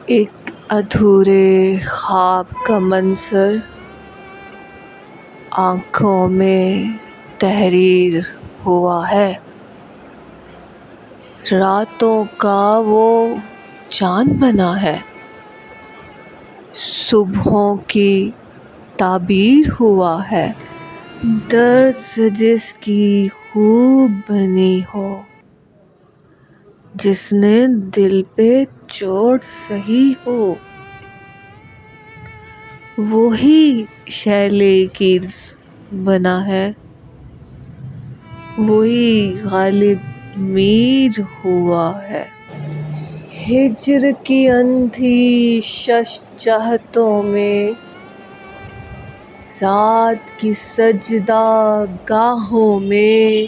ایک ادھورے خواب کا منظر آنکھوں میں تحریر ہوا ہے، راتوں کا وہ چاند بنا ہے، صبحوں کی تعبیر ہوا ہے، درد سے جس کی خوب بنی ہو، جس نے دل پہ چوٹ سہی ہو، وہی شیلے کیس بنا ہے، وہی غالب میر ہوا ہے۔ ہجر کی اندھی شش جہتوں میں، ذات کی سجدہ گاہوں میں،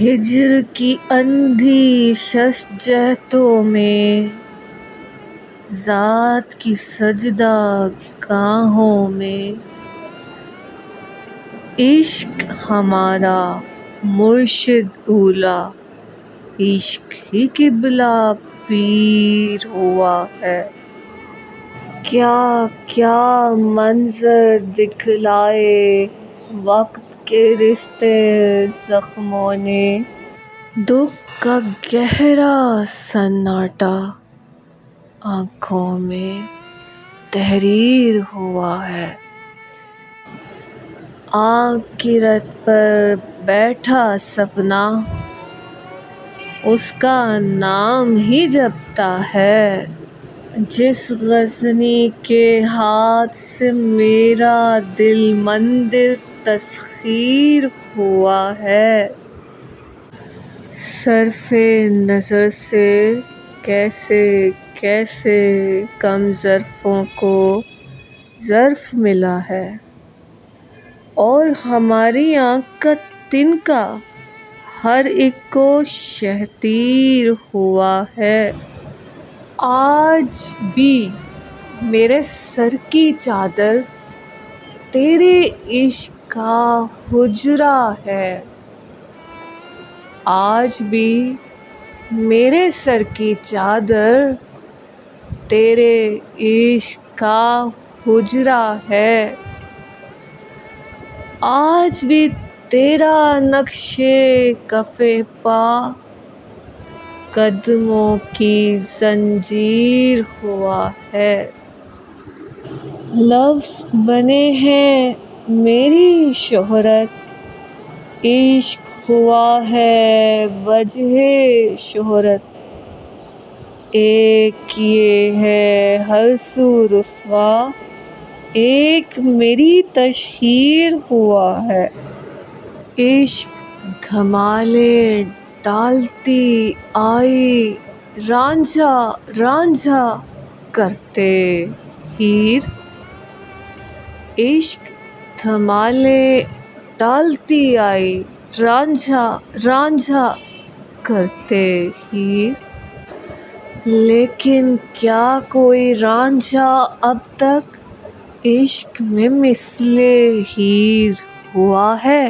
ہجر کی اندھی شش جہتوں میں، ذات کی سجدہ گاہوں میں، عشق ہمارا مرشد اولی، عشق ہی قبلہ پیر ہوا ہے۔ کیا کیا منظر دکھلائے وقت کے رشتے زخموں نے، دکھ کا گہرا سناٹا آنکھوں میں تحریر ہوا ہے۔ آنکھ کی رت پر بیٹھا سپنا، اس کا نام ہی جپتا ہے، جس غزنی کے ہاتھ سے میرا دل مندر تسخیر ہوا ہے۔ صرف نظر سے کیسے کیسے کم ظرفوں کو ظرف ملا ہے، اور ہماری آنکھ کا تنکا ہر ایک کو شہتیر ہوا ہے۔ آج بھی میرے سر کی چادر تیرے عشق کا حجرہ ہے، آج بھی میرے سر کی چادر تیرے عشق کا حجرہ ہے، آج بھی تیرا نقش کف پا قدموں کی زنجیر ہوا ہے۔ لفظ بنے ہیں میری شہرت، عشق ہوا ہے وجہ شہرت، ایک یہ ہے ہر سو رسوا، ایک میری تشہیر ہوا ہے۔ عشق دھمالیں ڈالتی آئی رانجھا رانجھا کرتے ہیر، عشق دھمالیں ڈالتی آئی رانجھا رانجھا کرتے ہیر، لیکن کیا کوئی رانجھا اب تک عشق میں مثل ہیر ہوا ہے؟